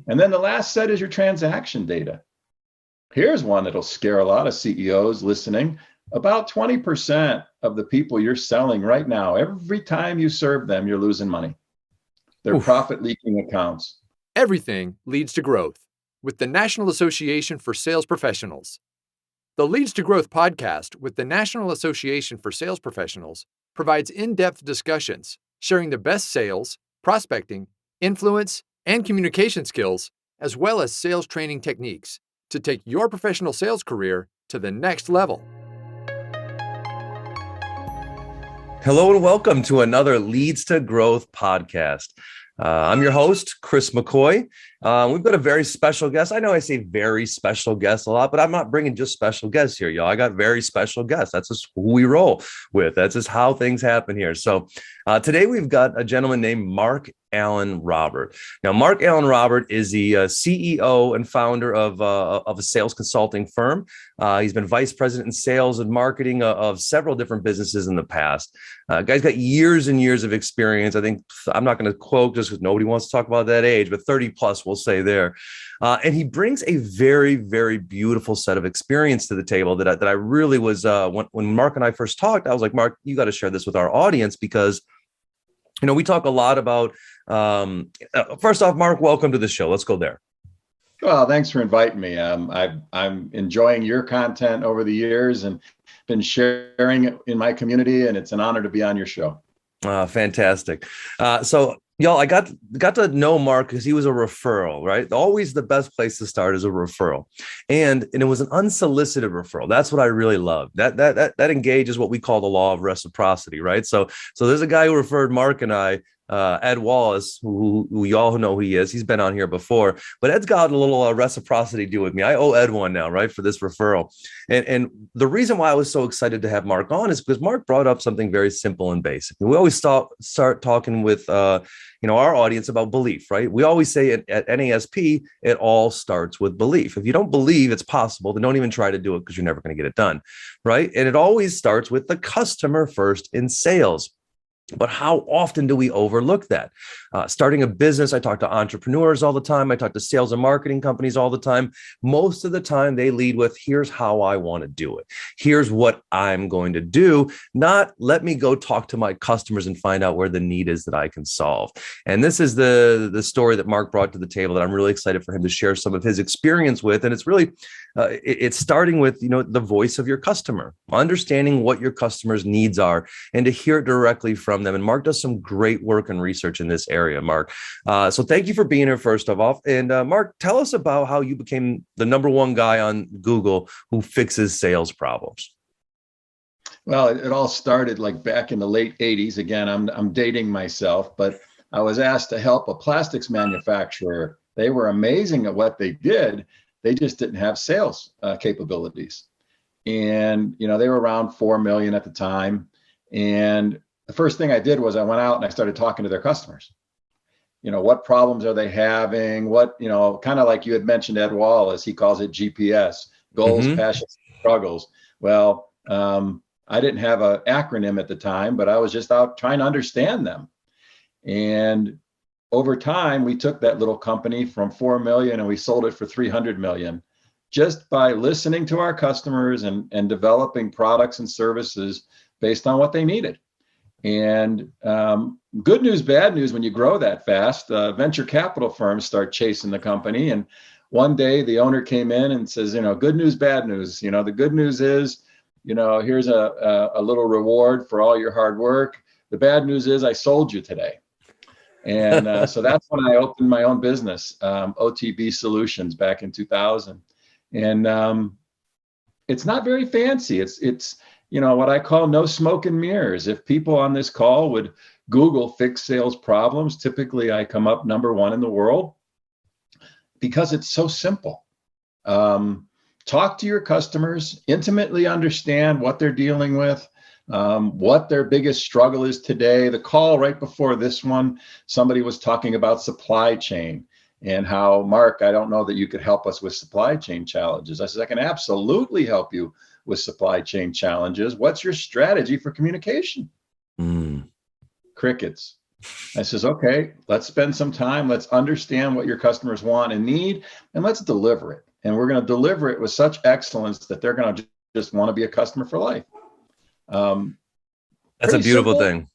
And then the last set is your transaction data. Here's one that'll scare a lot of CEOs listening. About 20% of the people you're selling right now, every time you serve them, you're losing money. They're profit leaking accounts. Everything leads to growth with the National Association for Sales Professionals. The Leads to Growth podcast with the National Association for Sales Professionals provides in-depth discussions sharing the best sales, prospecting, influence, and communication skills, as well as sales training techniques to take your professional sales career to the next level. Hello and welcome to another Leads to Growth podcast. I'm your host, Chris McCoy. We've got a very special guest. I know I say very special guest a lot, but I'm not bringing just special guests here, y'all. I got very special guests. That's just who we roll with. That's just how things happen here. So today we've got a gentleman named Mark Allen Robert. Now, Mark Allen Robert is the CEO and founder of a sales consulting firm. He's been vice president in sales and marketing of several different businesses in the past. Guy's got years and years of experience. I think I'm not going to quote just because nobody wants to talk about that age, but 30 plus, we'll say there. And he brings a very, very beautiful set of experience to the table that I really was, when Mark and I first talked, I was like, Mark, you got to share this with our audience because, you know, we talk a lot about, first off, Mark, welcome to the show. Let's go there. Well, thanks for inviting me. I'm enjoying your content over the years and been sharing it in my community, and it's an honor to be on your show. Fantastic. So, y'all, I got to know Mark because he was a referral, right? Always the best place to start is a referral, and it was an unsolicited referral. That's what I really love. That engages what we call the law of reciprocity, right? So there's a guy who referred Mark and I. Ed Wallace, who y'all know who he is. He's been on here before, but Ed's got a little reciprocity deal with me. I owe Ed one now, right, for this referral. And the reason why I was so excited to have Mark on is because Mark brought up something very simple and basic. We always start talking with our audience about belief, right? We always say at NASP, it all starts with belief. If you don't believe it's possible, then don't even try to do it because you're never going to get it done, right? And it always starts with the customer first in sales. But how often do we overlook that? Starting a business, I talk to entrepreneurs all the time. I talk to sales and marketing companies all the time. Most of the time, they lead with, here's how I want to do it. Here's what I'm going to do. Not let me go talk to my customers and find out where the need is that I can solve. And this is the story that Mark brought to the table that I'm really excited for him to share some of his experience with. And it's really, it's starting with, the voice of your customer, understanding what your customer's needs are and to hear it directly from them. And Mark does some great work and research in this area, Mark. So thank you for being here, first of all. And Mark, tell us about how you became the number one guy on Google who fixes sales problems. Well, it all started like back in the late 80s. Again, I'm dating myself, but I was asked to help a plastics manufacturer. They were amazing at what they did. They just didn't have sales capabilities. And, they were around 4 million at the time. And the first thing I did was I went out and I started talking to their customers. What problems are they having? What, kind of like you had mentioned, Ed Wallace, he calls it GPS, goals, passions, struggles. Well, I didn't have an acronym at the time, but I was just out trying to understand them. And over time, we took that little company from 4 million and we sold it for 300 million just by listening to our customers and developing products and services based on what they needed. And good news, bad news, when you grow that fast, venture capital firms start chasing the company. And one day the owner came in and says, good news, bad news. The good news is, here's a little reward for all your hard work. The bad news is I sold you today. And so that's when I opened my own business, OTB Solutions, back in 2000. And it's not very fancy. It's what I call no smoke and mirrors. If people on this call would Google fix sales problems, typically I come up number one in the world because it's so simple. Talk to your customers, intimately understand what they're dealing with, what their biggest struggle is today. The call right before this one, somebody was talking about supply chain and how, Mark, I don't know that you could help us with supply chain challenges. I said, I can absolutely help you with supply chain challenges. What's your strategy for communication? Crickets. I says, okay, let's spend some time. Let's understand what your customers want and need, and let's deliver it. And we're going to deliver it with such excellence that they're going to just want to be a customer for life. That's a Pretty beautiful simple. thing.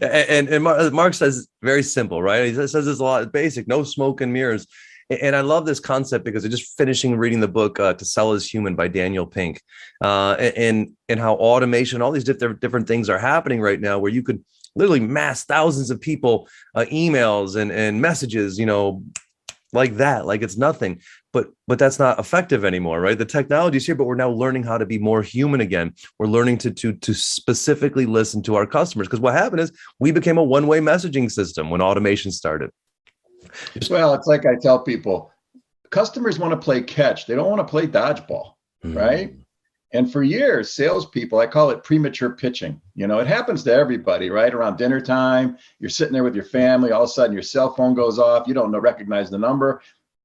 And Mark says very simple, right? He says this a lot, basic, no smoke and mirrors. And I love this concept because I'm just finishing reading the book "To Sell Is Human" by Daniel Pink, and how automation, all these different things are happening right now, where you could literally mass thousands of people emails and messages, like that, like it's nothing. But that's not effective anymore, right? The technology's here, but we're now learning how to be more human again. We're learning to specifically listen to our customers, because what happened is we became a one-way messaging system when automation started. Well, it's like I tell people, customers want to play catch. They don't want to play dodgeball, right? And for years, salespeople, I call it premature pitching. It happens to everybody, right? Around dinner time, you're sitting there with your family, all of a sudden your cell phone goes off, you don't recognize the number.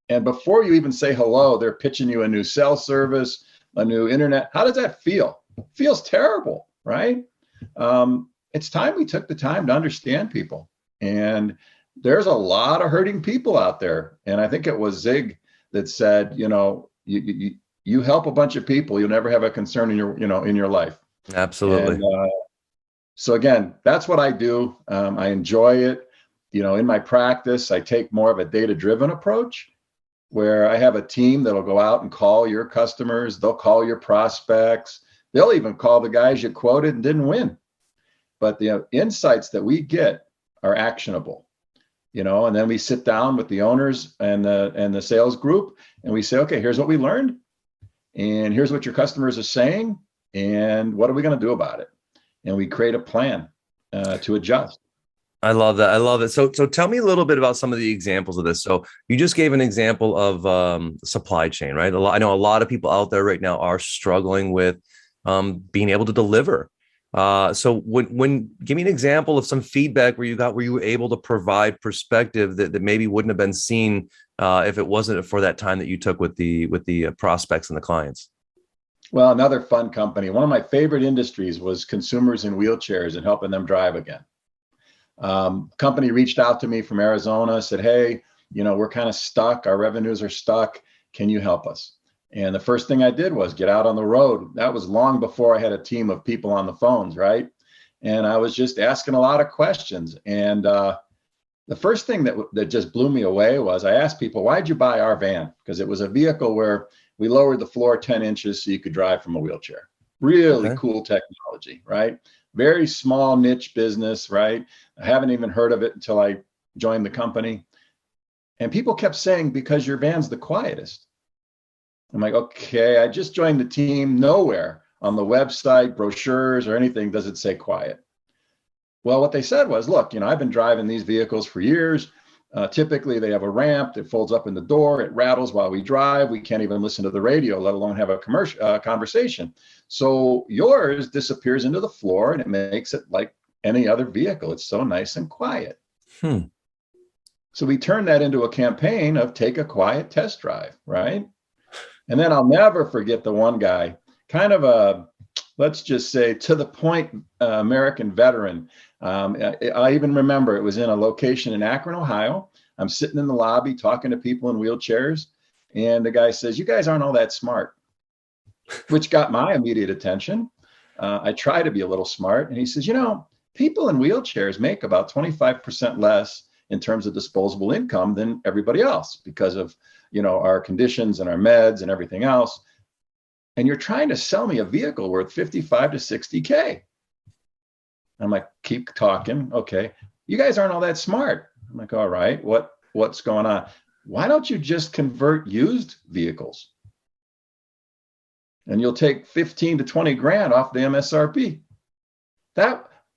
And before you even say hello, they're pitching you a new cell service, a new internet. How does that feel? It feels terrible, right? It's time we took the time to understand people. And there's a lot of hurting people out there. And I think it was Zig that said, you help a bunch of people, you'll never have a concern in your life. Absolutely. And, so again, that's what I do. I enjoy it. In my practice, I take more of a data-driven approach, where I have a team that'll go out and call your customers. They'll call your prospects. They'll even call the guys you quoted and didn't win. But the insights that we get are actionable. And then we sit down with the owners and the sales group, and we say, okay, here's what we learned, and here's what your customers are saying, and what are we going to do about it? And we create a plan to adjust. I love that. I love it. So tell me a little bit about some of the examples of this. So you just gave an example of supply chain, right? I know a lot of people out there right now are struggling with being able to deliver. So when give me an example of some feedback where you were able to provide perspective that maybe wouldn't have been seen if it wasn't for that time that you took with the prospects and the clients. Well, another fun company. One of my favorite industries was consumers in wheelchairs and helping them drive again. Company reached out to me from Arizona, said, hey, we're kind of stuck. Our revenues are stuck. Can you help us? And the first thing I did was get out on the road. That was long before I had a team of people on the phones, right? And I was just asking a lot of questions. And the first thing that just blew me away was I asked people, why'd you buy our van? Because it was a vehicle where we lowered the floor 10 inches so you could drive from a wheelchair. Really cool technology, right? Very small niche business, right? I haven't even heard of it until I joined the company. And people kept saying, because your van's the quietest. I'm like, okay, I just joined the team. Nowhere on the website, brochures, or anything does it say quiet. Well, what they said was, look, I've been driving these vehicles for years. Typically, they have a ramp that folds up in the door. It rattles while we drive. We can't even listen to the radio, let alone have a conversation. So yours disappears into the floor, and it makes it like any other vehicle. It's so nice and quiet. So we turned that into a campaign of take a quiet test drive, right? And then I'll never forget the one guy, kind of a, let's just say, to the point American veteran. I even remember it was in a location in Akron, Ohio. I'm sitting in the lobby talking to people in wheelchairs. And the guy says, you guys aren't all that smart, which got my immediate attention. I try to be a little smart. And he says, people in wheelchairs make about 25% less in terms of disposable income than everybody else because of, our conditions and our meds and everything else. And you're trying to sell me a vehicle worth 55 to 60K. I'm like, keep talking. Okay. You guys aren't all that smart. I'm like, all right, what's going on? Why don't you just convert used vehicles? And you'll take 15 to 20 grand off the MSRP.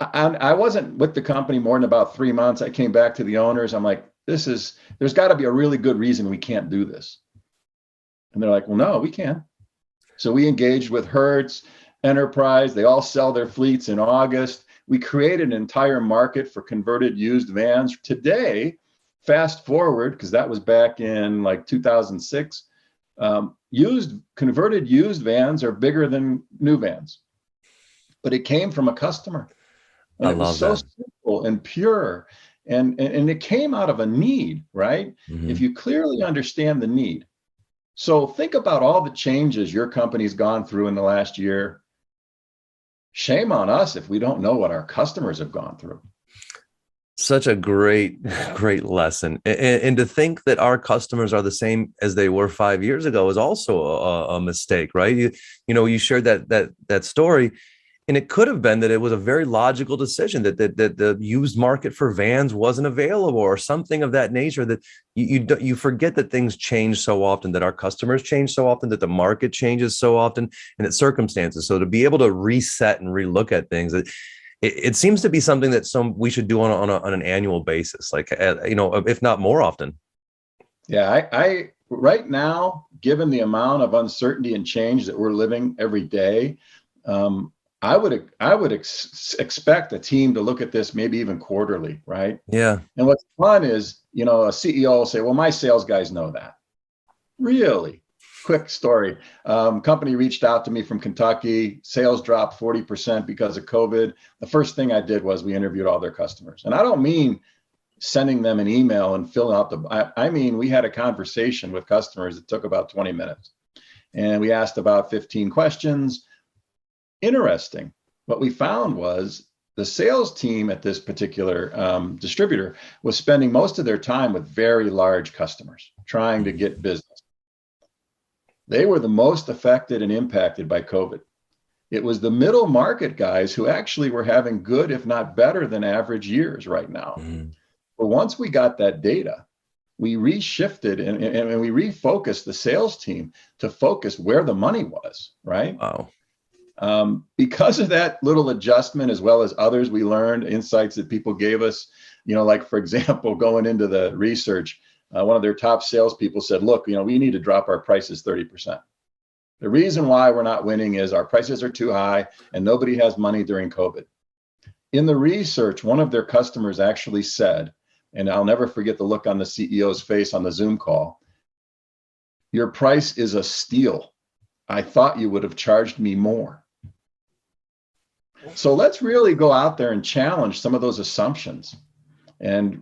I wasn't with the company more than about 3 months. I came back to the owners. I'm like, there's got to be a really good reason we can't do this. And they're like, well, no, we can. So we engaged with Hertz, Enterprise. They all sell their fleets in August. We created an entire market for converted used vans. Today, fast forward, because that was back in like 2006, converted used vans are bigger than new vans. But it came from a customer. I And it was love so that. simple and pure. And it came out of a need, right? If Mhm. you clearly understand the need. So think about all the changes your company's gone through in the last year. Shame on us if we don't know what our customers have gone through. Such a great, great lesson. And to think that our customers are the same as they were 5 years ago is also a mistake, right? You shared that story, and it could have been that it was a very logical decision that the used market for vans wasn't available or something of that nature. That you forget that things change so often, that our customers change so often, that the market changes so often, and that circumstances. So to be able to reset and relook at things, it seems to be something that we should do on an annual basis, like if not more often. Yeah, I right now, given the amount of uncertainty and change that we're living every day, I would expect a team to look at this maybe even quarterly, right? Yeah. And what's fun is, a CEO will say, "Well, my sales guys know that." Really? Quick story. Company reached out to me from Kentucky. Sales dropped 40% because of COVID. The first thing I did was we interviewed all their customers. And I don't mean sending them an email and filling out I mean, we had a conversation with customers that took about 20 minutes. And we asked about 15 questions. Interesting. What we found was the sales team at this particular distributor was spending most of their time with very large customers trying to get business. They were the most affected and impacted by COVID. It was the middle market guys who actually were having good, if not better than average years right now. Mhm. But once we got that data, we reshifted and we refocused the sales team to focus where the money was, right? Wow. Because of that little adjustment, as well as others, we learned insights that people gave us, like, for example, going into the research, one of their top salespeople said, "Look, we need to drop our prices 30%. The reason why we're not winning is our prices are too high and nobody has money during COVID." In the research, one of their customers actually said, and I'll never forget the look on the CEO's face on the Zoom call, "Your price is a steal. I thought you would have charged me more." So let's really go out there and challenge some of those assumptions. And,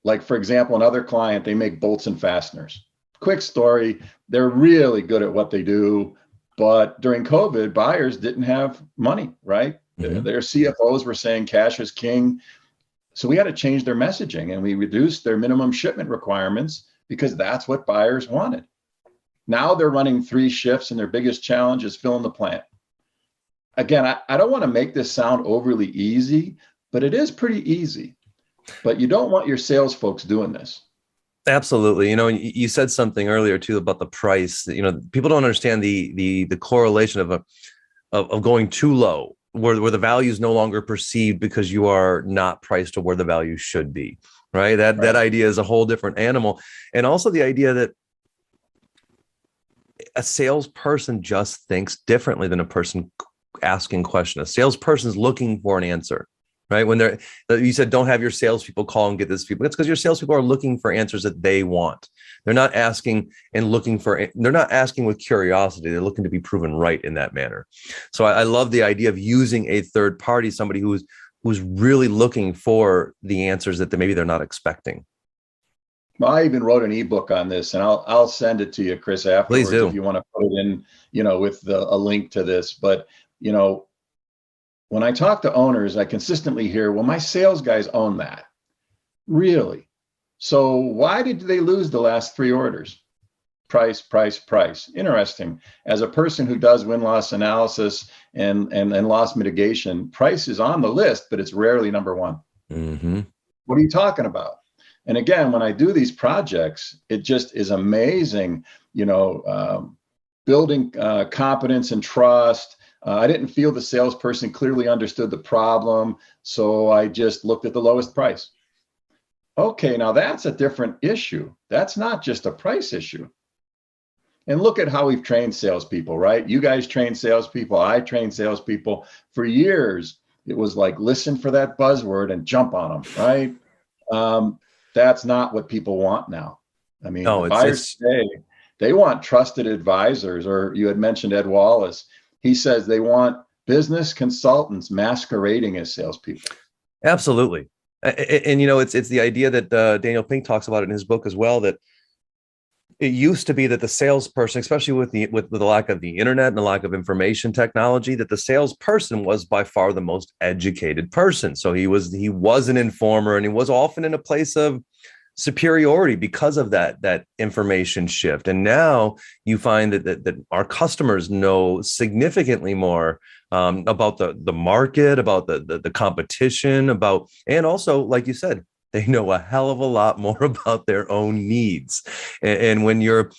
like, for example, another client, they make bolts and fasteners. Quick story, they're really good at what they do. But during COVID, buyers didn't have money, right? Mhm. Their CFOs were saying cash is king. So we had to change their messaging and we reduced their minimum shipment requirements because that's what buyers wanted. Now they're running 3 shifts and their biggest challenge is filling the plant. Again, I don't want to make this sound overly easy, but it is pretty easy. But you don't want your sales folks doing this. Absolutely. You said something earlier too about the price. People don't understand the correlation of going too low, where the value is no longer perceived because you are not priced to where the value should be. Right. That idea is a whole different animal. And also the idea that a salesperson just thinks differently than a person asking questions. A salesperson's looking for an answer. Right. When you said don't have your salespeople call and get this feedback. It's because your salespeople are looking for answers that they want. They're not asking they're not asking with curiosity. They're looking to be proven right in that manner. So I love the idea of using a third party, somebody who's really looking for the answers that maybe they're not expecting. Well, I even wrote an ebook on this, and I'll send it to you, Chris, Please afterwards if do. you want to put it in, with a link to this. But when I talk to owners, I consistently hear, "Well, my sales guys own that." Really? So why did they lose the last 3 orders? Price, price, price. Interesting. As a person who does win-loss analysis and loss mitigation, price is on the list, but it's rarely number one. Mm-hmm. What are you talking about? And again, when I do these projects, it just is amazing, building competence and trust. I didn't feel the salesperson clearly understood the problem, so I just looked at the lowest price. Okay, now that's a different issue. That's not just a price issue. And look at how we've trained salespeople, right? You guys train salespeople. I train salespeople. For years, it was like, listen for that buzzword and jump on them, right? That's not what people want now. I mean, No, the buyers today, they want trusted advisors, or you had mentioned Ed Wallace. He says they want business consultants masquerading as salespeople. Absolutely. And it's the idea that Daniel Pink talks about in his book as well, that it used to be that the salesperson, especially with the lack of the internet and the lack of information technology, that the salesperson was by far the most educated person. So he was an informer, and he was often in a place of superiority because of that information shift. And now you find that our customers know significantly more about the market, about the competition, and also, like you said, they know a hell of a lot more about their own needs. And when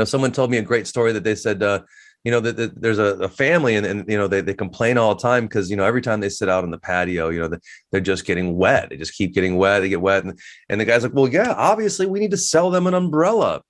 someone told me a great story that they said, that there's a family and they complain all the time because, every time they sit out on the patio, they're just getting wet. They just keep getting wet. They get wet. And the guy's like, well, yeah, obviously we need to sell them an umbrella.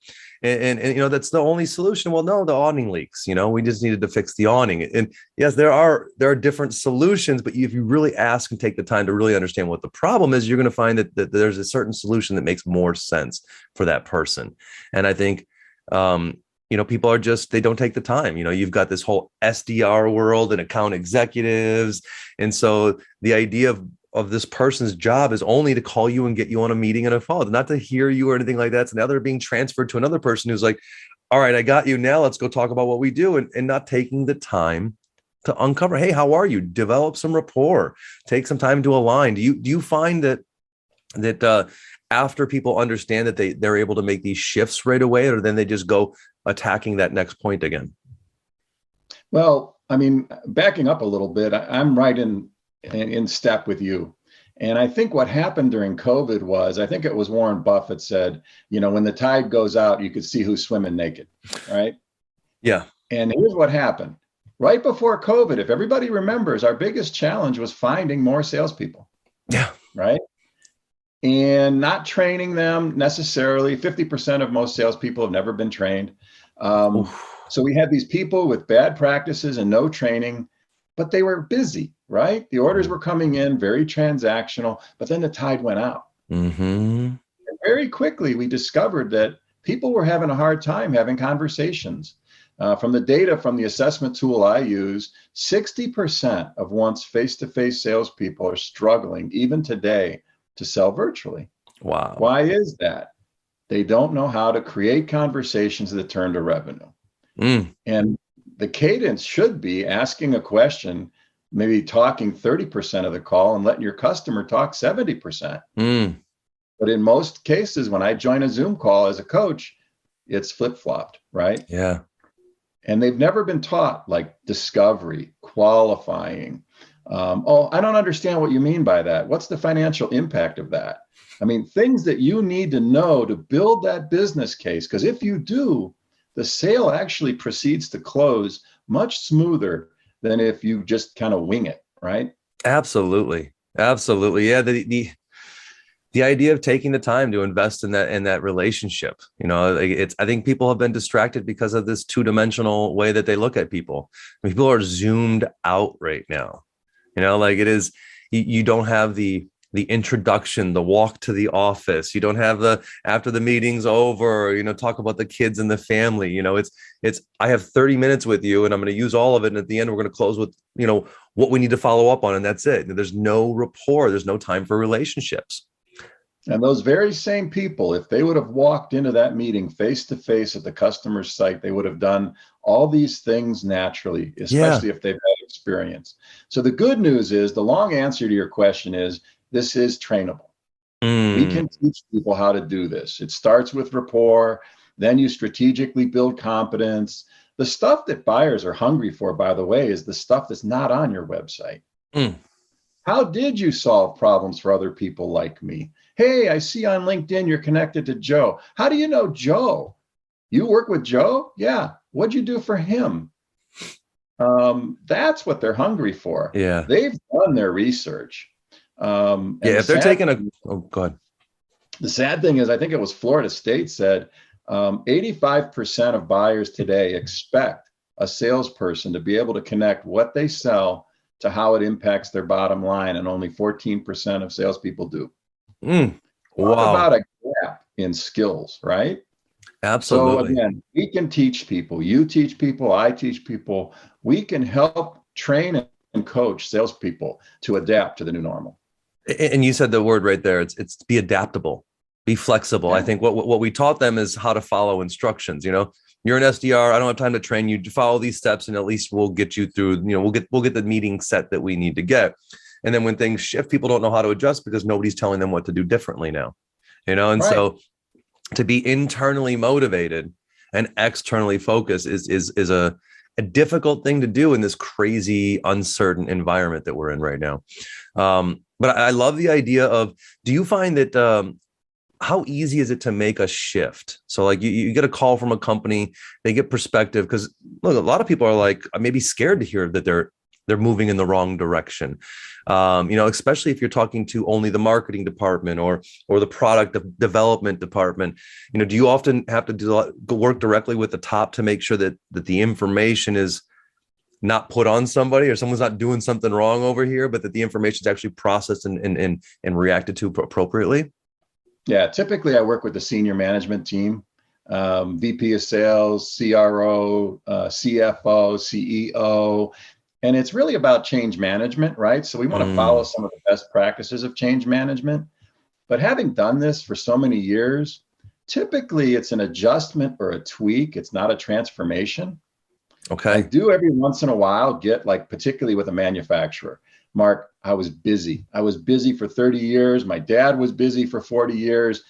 And that's the only solution. Well, no, the awning leaks, we just needed to fix the awning. And yes, there are different solutions, but if you really ask and take the time to really understand what the problem is, you're going to find that there's a certain solution that makes more sense for that person. And I think, people are they don't take the time. You've got this whole SDR world and account executives. And so the idea of this person's job is only to call you and get you on a meeting and a phone, not to hear you or anything like that. So now they're being transferred to another person who's like, all right, I got you. Now let's go talk about what we do, and not taking the time to uncover, hey, how are you? Develop some rapport, take some time to align. Do you find that after people understand that they're able to make these shifts right away, or then they just go attacking that next point again? Well, I mean, backing up a little bit, I'm right in step with you. And I think what happened during COVID was, I think it was Warren Buffett said, when the tide goes out, you could see who's swimming naked, right? Yeah. And here's what happened. Right before COVID, if everybody remembers, our biggest challenge was finding more salespeople. Yeah. Right? And not training them necessarily. 50% of most salespeople have never been trained. So we had these people with bad practices and no training, but they were busy, right? The orders were coming in, very transactional, but then the tide went out. Mm-hmm. And very quickly, we discovered that people were having a hard time having conversations. From the data from the assessment tool I use, 60% of once face-to-face salespeople are struggling, even today, to sell virtually. Wow. Why is that? They don't know how to create conversations that turn to revenue. And the cadence should be asking a question, maybe talking 30% of the call and letting your customer talk 70%. But in most cases, when I join a Zoom call as a coach, it's flip-flopped, right? Yeah. And they've never been taught like discovery, qualifying. I don't understand what you mean by that. What's the financial impact of that? I mean, things that you need to know to build that business case, because if you do, the sale actually proceeds to close much smoother than if you just kind of wing it, right? Absolutely. Absolutely. Yeah. The idea of taking the time to invest in that relationship, I think people have been distracted because of this two-dimensional way that they look at people. I mean, people are zoomed out right now. It is, you don't have the introduction, the walk to the office. You don't have the, after the meeting's over, talk about the kids and the family. It's, I have 30 minutes with you and I'm going to use all of it. And at the end, we're going to close with, what we need to follow up on. And that's it. There's no rapport. There's no time for relationships. And those very same people, if they would have walked into that meeting face to face at the customer's site, they would have done all these things naturally, especially if they've had experience. So the good news is, the long answer to your question is, this is trainable. We can teach people how to do this. It starts with rapport, then you strategically build competence. The stuff that buyers are hungry for, by the way, is the stuff that's not on your website. How did you solve problems for other people like me? Hey, I see on LinkedIn you're connected to Joe. How do you know Joe? You work with Joe? Yeah. What'd you do for him? That's what they're hungry for. Yeah. They've done their research. If they're taking go ahead. The sad thing is, I think it was Florida State said 85% of buyers today expect a salesperson to be able to connect what they sell to how it impacts their bottom line, and only 14% of salespeople do. Wow. Talk about a gap in skills, right? Absolutely. So again, we can teach people. You teach people. I teach people. We can help train and coach salespeople to adapt to the new normal. And you said the word right there. It's be adaptable, be flexible. Yeah. I think what we taught them is how to follow instructions. You're an SDR. I don't have time to train you to follow these steps, and at least we'll get you through. We'll get the meeting set that we need to get. And then when things shift, people don't know how to adjust because nobody's telling them what to do differently now. And Right. So to be internally motivated and externally focused is a difficult thing to do in this crazy, uncertain environment that we're in right now. But I love the idea of, do you find that how easy is it to make a shift? So like you get a call from a company, they get perspective, because look, a lot of people are like maybe scared to hear that they're moving in the wrong direction. Especially if you're talking to only the marketing department or the product development department. Do you often have to work directly with the top to make sure that the information is not put on somebody, or someone's not doing something wrong over here, but that the information is actually processed and reacted to appropriately? Yeah, typically I work with the senior management team, VP of sales, CRO, CFO, CEO. And it's really about change management, right? So we want to follow some of the best practices of change management. But having done this for so many years, typically it's an adjustment or a tweak. It's not a transformation. Okay. I do every once in a while get, like, particularly with a manufacturer. Mark, I was busy. I was busy for 30 years. My dad was busy for 40 years.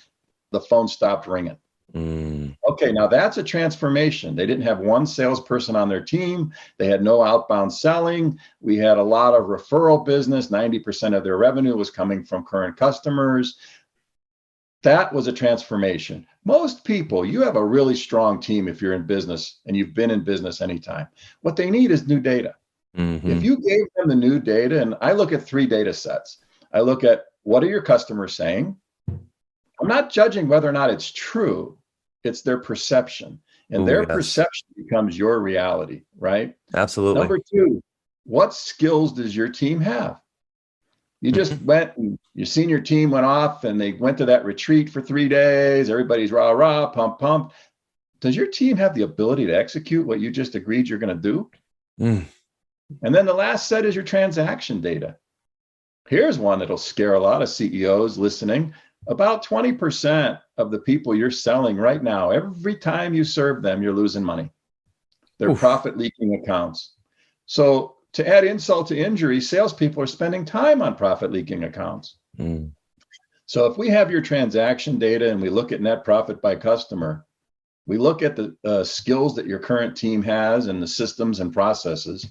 The phone stopped ringing. Okay, now that's a transformation. They didn't have one salesperson on their team. They had no outbound selling. We had a lot of referral business. 90% of their revenue was coming from current customers. That was a transformation. Most people, you have a really strong team if you're in business and you've been in business anytime. What they need is new data. If you gave them the new data, and I look at 3 data sets. I look at, what are your customers saying? I'm not judging whether or not it's true. It's their perception. And their perception becomes your reality, right? Absolutely. Number 2, what skills does your team have? You just went and your senior team went off and they went to that retreat for 3 days. Everybody's rah, rah, pump, pump. Does your team have the ability to execute what you just agreed you're going to do? And then the last set is your transaction data. Here's one that'll scare a lot of CEOs listening. About 20% of the people you're selling right now, every time you serve them, you're losing money. They're profit leaking accounts. So to add insult to injury, salespeople are spending time on profit leaking accounts. So if we have your transaction data and we look at net profit by customer, we look at the skills that your current team has and the systems and processes,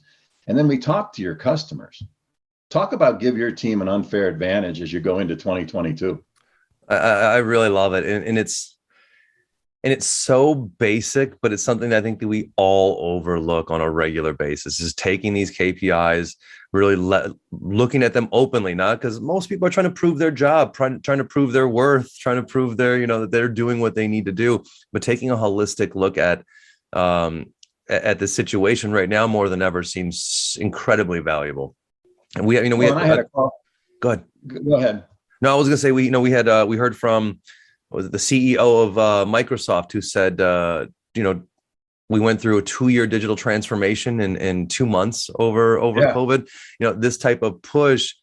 and then we talk to your customers. Talk about give your team an unfair advantage as you go into 2022. I really love it. And it's so basic, but it's something that I think that we all overlook on a regular basis, is taking these KPIs, really looking at them openly, not because most people are trying to prove their job, trying to prove their worth, trying to prove that they're doing what they need to do, but taking a holistic look at the situation right now more than ever seems incredibly valuable. And we had a call. Go ahead. Go ahead. No, I was going to say, we heard from the CEO of Microsoft, who said, we went through a 2-year digital transformation in 2 months over COVID. This type of push,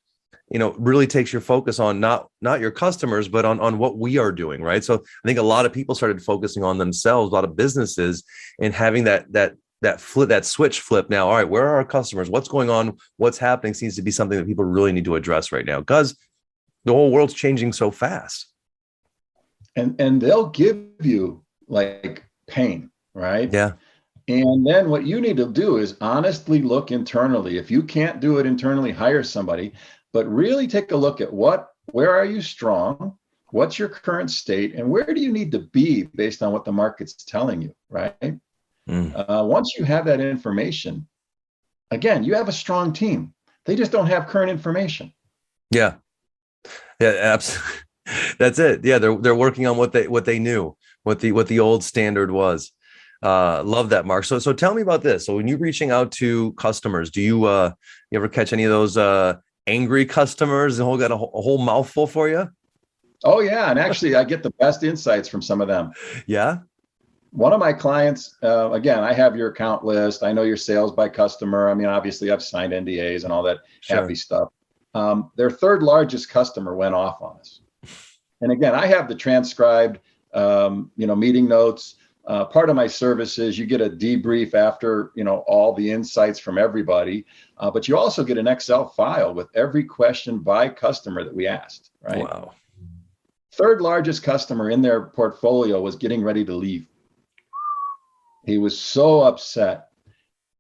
really takes your focus on not your customers, but on what we are doing. Right. So I think a lot of people started focusing on themselves, a lot of businesses, and having that switch flip now. All right, where are our customers? What's going on? What's happening seems to be something that people really need to address right now, because the whole world's changing so fast. And they'll give you, like, pain, right? Yeah. And then what you need to do is honestly look internally. If you can't do it internally, hire somebody, but really take a look at where are you strong? What's your current state? And where do you need to be based on what the market's telling you, right? Once you have that information, again, you have a strong team. They just don't have current information. Yeah. Yeah, absolutely. That's it. Yeah, they're working on what they knew, what the old standard was. Love that, Mark. So tell me about this. So when you're reaching out to customers, do you ever catch any of those angry customers and got a whole mouthful for you? Oh yeah, and actually I get the best insights from some of them. Yeah. One of my clients, again, I have your account list. I know your sales by customer. I mean, obviously, I've signed NDAs and all that happy stuff. Their third largest customer went off on us. And again, I have the transcribed, meeting notes. Part of my service is you get a debrief after, all the insights from everybody, but you also get an Excel file with every question by customer that we asked, right? Wow. Third largest customer in their portfolio was getting ready to leave. He was so upset.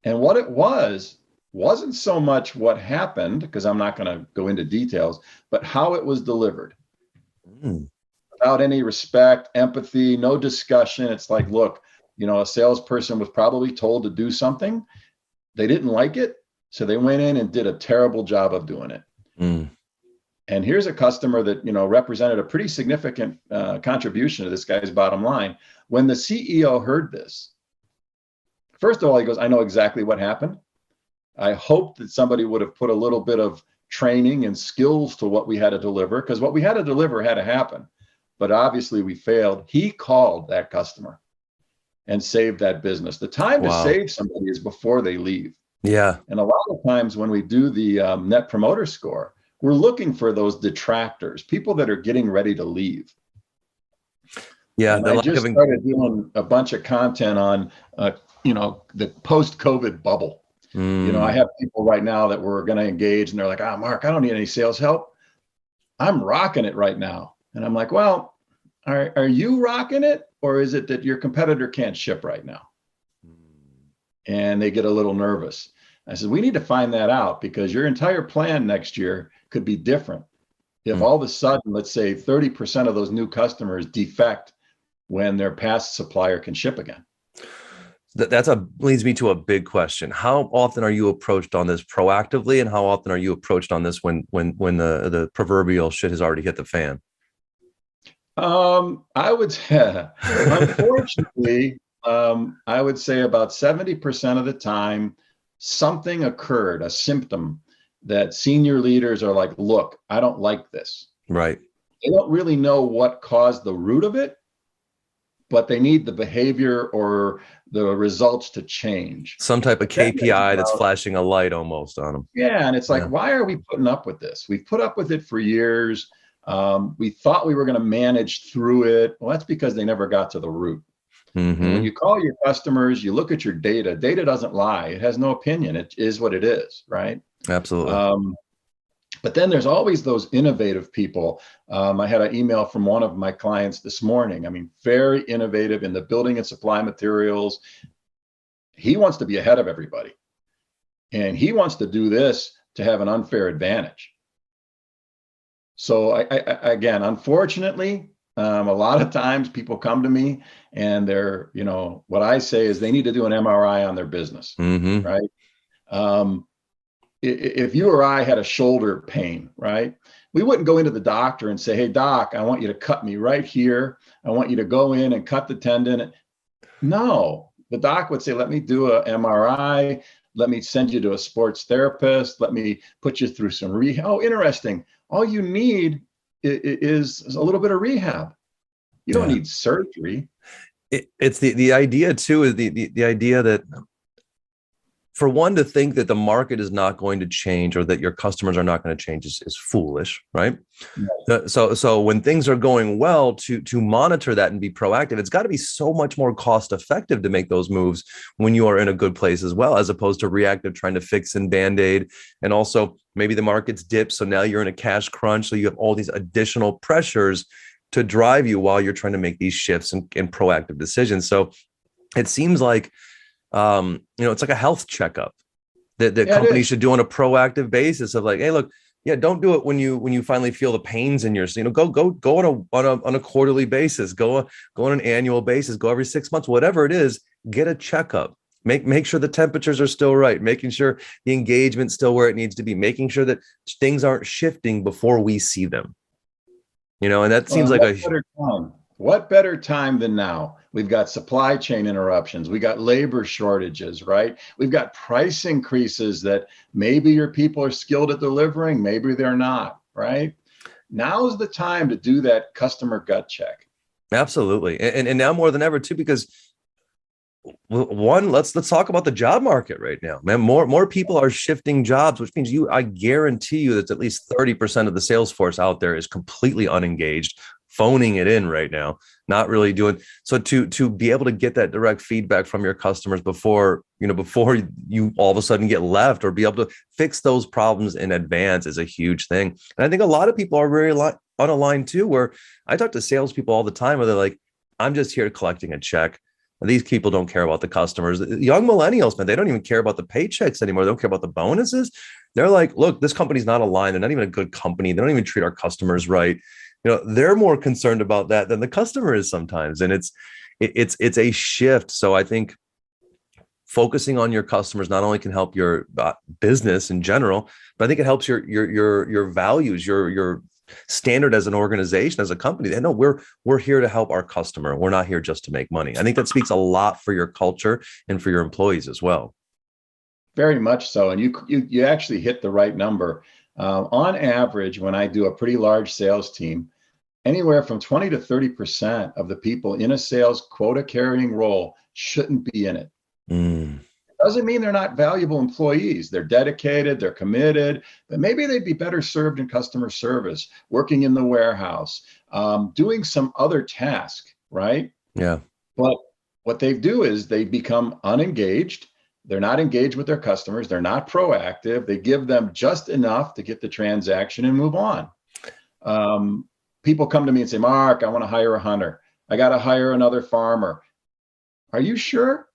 And what it wasn't so much what happened, because I'm not going to go into details, but how it was delivered. Without any respect, empathy, no discussion. It's like, look, a salesperson was probably told to do something. They didn't like it. So they went in and did a terrible job of doing it. And here's a customer that, represented a pretty significant contribution to this guy's bottom line. When the CEO heard this, first of all, he goes, I know exactly what happened. I hope that somebody would have put a little bit of training and skills to what we had to deliver, because what we had to deliver had to happen. But obviously we failed. He called that customer and saved that business. The time to save somebody is before they leave. Yeah. And a lot of times when we do the net promoter score, we're looking for those detractors, people that are getting ready to leave. Yeah. And I just started doing a bunch of content on, the post-COVID bubble. I have people right now that we're going to engage and they're like, Mark, I don't need any sales help. I'm rocking it right now. And I'm like, well, are you rocking it? Or is it that your competitor can't ship right now? And they get a little nervous. I said, we need to find that out, because your entire plan next year could be different. If all of a sudden, let's say 30% of those new customers defect when their past supplier can ship again. Leads me to a big question. How often are you approached on this proactively, and how often are you approached on this when the proverbial shit has already hit the fan? I would say, unfortunately, I would say about 70% of the time, something occurred, a symptom that senior leaders are like, look, I don't like this. Right. They don't really know what caused the root of it, but they need the behavior or the results to change. Some type of KPI that's flashing a light almost on them. Yeah. And it's like, why are we putting up with this? We've put up with it for years. We thought we were going to manage through it. Well, that's because they never got to the root. When you call your customers, you look at your data. Data doesn't lie. It has no opinion. It is what it is, right? Absolutely. But then there's always those innovative people. I had an email from one of my clients this morning. I mean, very innovative in the building and supply materials. He wants to be ahead of everybody. And he wants to do this to have an unfair advantage. So again, unfortunately, a lot of times people come to me and they're, what I say is they need to do an MRI on their business, right? If you or I had a shoulder pain, right, we wouldn't go into the doctor and say, hey, doc, I want you to cut me right here. I want you to go in and cut the tendon. No, the doc would say, let me do an MRI. Let me send you to a sports therapist. Let me put you through some rehab. Oh, interesting. All you need is a little bit of rehab. You don't need surgery. It's the idea too, is the idea that for one to think that the market is not going to change or that your customers are not going to change is foolish, right? So when things are going well, to monitor that and be proactive, it's got to be so much more cost effective to make those moves when you are in a good place as well, as opposed to reactive trying to fix and band-aid. And also maybe the market's dipped, so now you're in a cash crunch, so you have all these additional pressures to drive you while you're trying to make these shifts and proactive decisions. So it seems like it's like a health checkup that companies should do on a proactive basis of like, hey, look, don't do it when you finally feel the pains in your, go on a quarterly basis, go on an annual basis, go every 6 months, whatever it is, get a checkup. Make sure the temperatures are still right, making sure the engagement's still where it needs to be, making sure that things aren't shifting before we see them. And that seems like what better time than now? We've got supply chain interruptions. We got labor shortages, right? We've got price increases that maybe your people are skilled at delivering, maybe they're not, right? Now's the time to do that customer gut check. Absolutely. And now more than ever too, because One, let's talk about the job market right now, man. More people are shifting jobs, which means I guarantee you that at least 30% of the sales force out there is completely unengaged, phoning it in right now, not really doing. So to be able to get that direct feedback from your customers before you all of a sudden get left, or be able to fix those problems in advance, is a huge thing. And I think a lot of people are very unaligned too, where I talk to salespeople all the time where they're like, I'm just here collecting a check. These people don't care about the customers. Young millennials, man, they don't even care about the paychecks anymore. They don't care about the bonuses. They're like, look, this company's not aligned. They're not even a good company. They don't even treat our customers right. They're more concerned about that than the customer is sometimes. And it's a shift. So I think focusing on your customers not only can help your business in general, but I think it helps your values, your standard as an organization, as a company. They know we're here to help our customer. We're not here just to make money. I think that speaks a lot for your culture and for your employees as well. Very much so. And you actually hit the right number. On average, when I do a pretty large sales team, anywhere from 20 to 30% of the people in a sales quota carrying role shouldn't be in it. Doesn't mean they're not valuable employees. They're dedicated, they're committed, but maybe they'd be better served in customer service, working in the warehouse, doing some other task, right? Yeah. But what they do is they become unengaged. They're not engaged with their customers. They're not proactive. They give them just enough to get the transaction and move on. People come to me and say, Mark, I want to hire a hunter. I got to hire another farmer. Are you sure?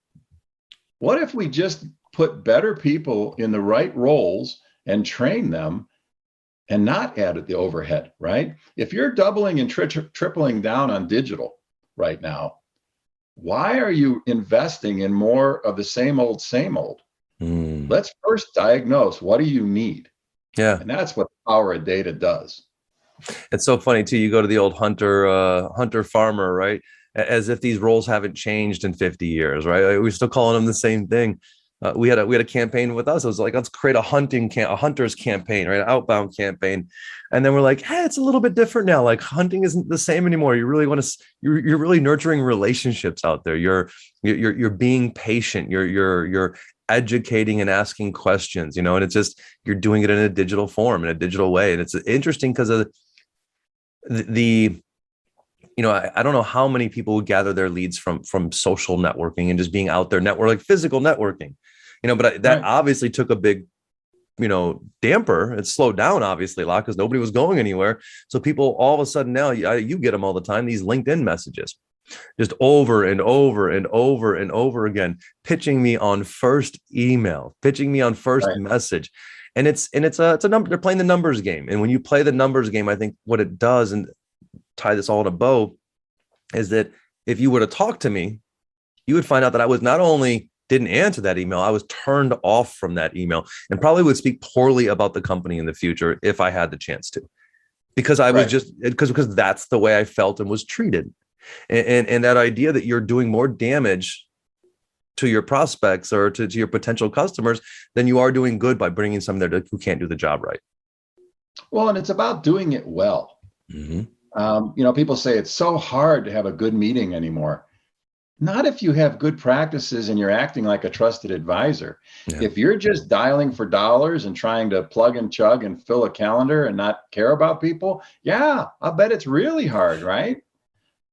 What if we just put better people in the right roles and train them and not add the overhead, right? If you're doubling and tripling down on digital right now, why are you investing in more of the same old, same old? Let's first diagnose, what do you need? Yeah. And that's what the power of data does. It's so funny too. You go to the old hunter farmer, right? As if these roles haven't changed in 50 years, right? We're still calling them the same thing. We had a campaign with us. It was like, let's create a hunter's campaign, right? An outbound campaign. And then we're like, hey, it's a little bit different now. Like, hunting isn't the same anymore. You really want to, you're really nurturing relationships out there. You're being patient. You're educating and asking questions, and it's just, you're doing it in a digital form, in a digital way. And it's interesting because of I don't know how many people would gather their leads from social networking and just being out there like physical networking, but that obviously took a big, damper. It slowed down obviously a lot because nobody was going anywhere. So people all of a sudden now, you get them all the time, these LinkedIn messages, just over and over and over and over again, pitching me on first email, pitching me on first message. And it's a number. They're playing the numbers game. And when you play the numbers game, I think what it does, and tie this all in a bow, is that if you were to talk to me, you would find out that I was not only didn't answer that email, I was turned off from that email, and probably would speak poorly about the company in the future if I had the chance to, because I was just because that's the way I felt and was treated. And that idea that you're doing more damage to your prospects or to your potential customers than you are doing good by bringing some there who can't do the job right. Well, and it's about doing it well. People say it's so hard to have a good meeting anymore. Not if you have good practices and you're acting like a trusted advisor. Yeah. If you're just dialing for dollars and trying to plug and chug and fill a calendar and not care about people, I bet it's really hard, right?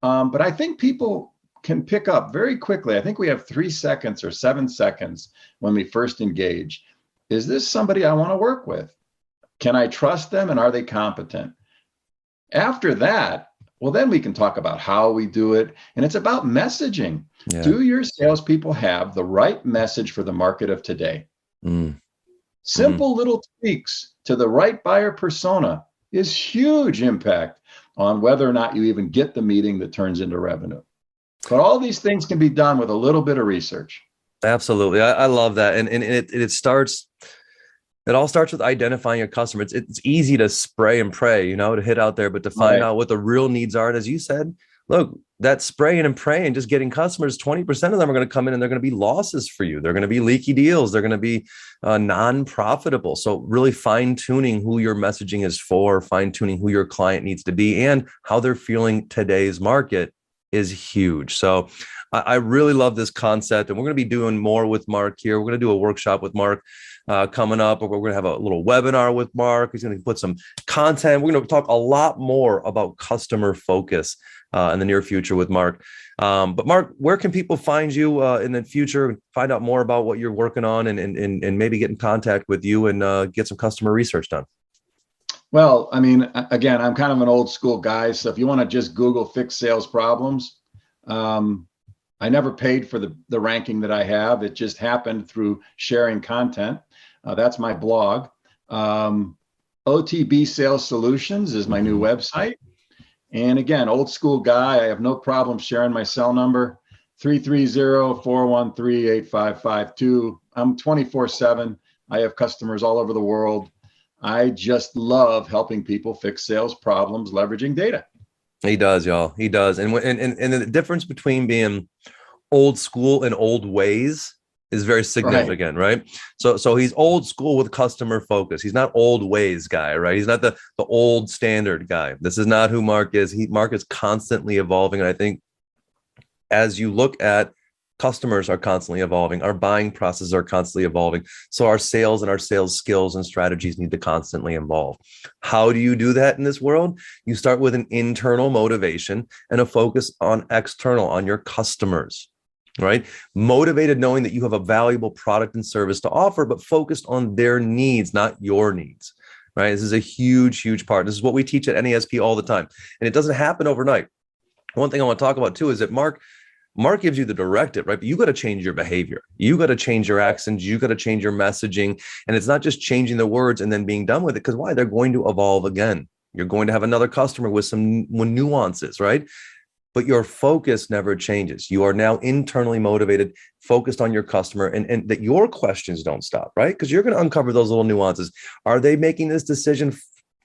But I think people can pick up very quickly. I think we have 3 seconds or 7 seconds when we first engage. Is this somebody I want to work with? Can I trust them, and are they competent? After that, well, then we can talk about how we do it. And it's about messaging. Yeah. Do your salespeople have the right message for the market of today? Simple little tweaks to the right buyer persona is huge impact on whether or not you even get the meeting that turns into revenue. But all these things can be done with a little bit of research. Absolutely. I love that. And it all starts with identifying your customer. It's easy to spray and pray, to hit out there, but to find out what the real needs are. And as you said, look, that spraying and praying, just getting customers, 20% of them are going to come in and they're going to be losses for you. They're going to be leaky deals. They're going to be non-profitable. So really fine tuning who your messaging is for, fine tuning who your client needs to be and how they're feeling today's market is huge. So I really love this concept, and we're going to be doing more with Mark here. We're going to do a workshop with Mark coming up, or we're going to have a little webinar with Mark. He's going to put some content. We're going to talk a lot more about customer focus in the near future with Mark. But Mark, where can people find you in the future, find out more about what you're working on, and maybe get in contact with you and get some customer research done? Well, I mean, again, I'm kind of an old school guy. So if you want to just Google fix sales problems, I never paid for the ranking that I have. It just happened through sharing content. That's my blog. OTB Sales Solutions is my new website. And again, old school guy, I have no problem sharing my cell number, 330-413-8552. I'm 24/7. I have customers all over the world. I just love helping people fix sales problems leveraging data. He does, y'all. He does. And the difference between being old school and old ways is very significant, right? So he's old school with customer focus. He's not old ways guy, right? He's not the old standard guy. This is not who Mark is. Mark is constantly evolving. And I think as you look at customers are constantly evolving, our buying processes are constantly evolving. So our sales and our sales skills and strategies need to constantly evolve. How do you do that in this world? You start with an internal motivation and a focus on external, on your customers, right? Motivated knowing that you have a valuable product and service to offer, but focused on their needs, not your needs, right? This is a huge, huge part. This is what we teach at NASP all the time. And it doesn't happen overnight. One thing I want to talk about too is that Mark gives you the directive, right? But you got to change your behavior. You got to change your accents. You got to change your messaging. And it's not just changing the words and then being done with it, because why? They're going to evolve again. You're going to have another customer with some nuances, right? But your focus never changes. You are now internally motivated, focused on your customer, and that your questions don't stop, right? Because you're going to uncover those little nuances. Are they making this decision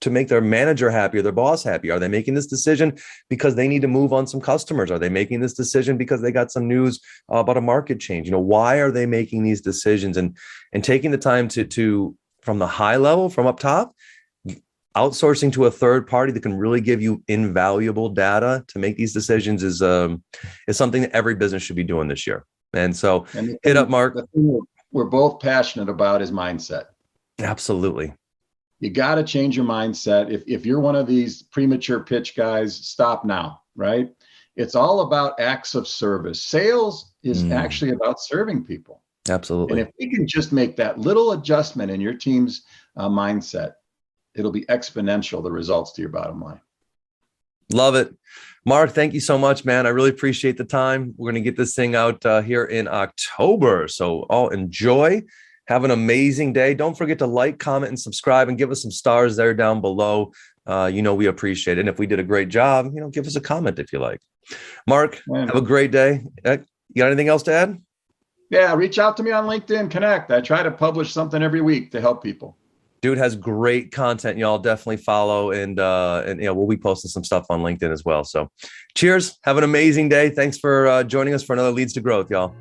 to make their manager happy or their boss happy? Are they making this decision because they need to move on some customers? Are they making this decision because they got some news about a market change? Why are they making these decisions? And taking the time to from the high level, from up top, outsourcing to a third party that can really give you invaluable data to make these decisions is something that every business should be doing this year. And so hit up Mark. The thing we're both passionate about is mindset. Absolutely. You got to change your mindset. If you're one of these premature pitch guys, stop now, right? It's all about acts of service. Sales is actually about serving people. Absolutely. And if we can just make that little adjustment in your team's mindset, it'll be exponential, the results to your bottom line. Love it. Mark, thank you so much, man. I really appreciate the time. We're going to get this thing out here in October. So all enjoy. Have an amazing day. Don't forget to like, comment, and subscribe, and give us some stars there down below. We appreciate it. And if we did a great job, give us a comment if you like. Mark, have a great day. You got anything else to add? Yeah, reach out to me on LinkedIn, connect. I try to publish something every week to help people. Dude has great content. Y'all definitely follow, and we'll be posting some stuff on LinkedIn as well. So cheers. Have an amazing day. Thanks for joining us for another Leads to Growth, y'all.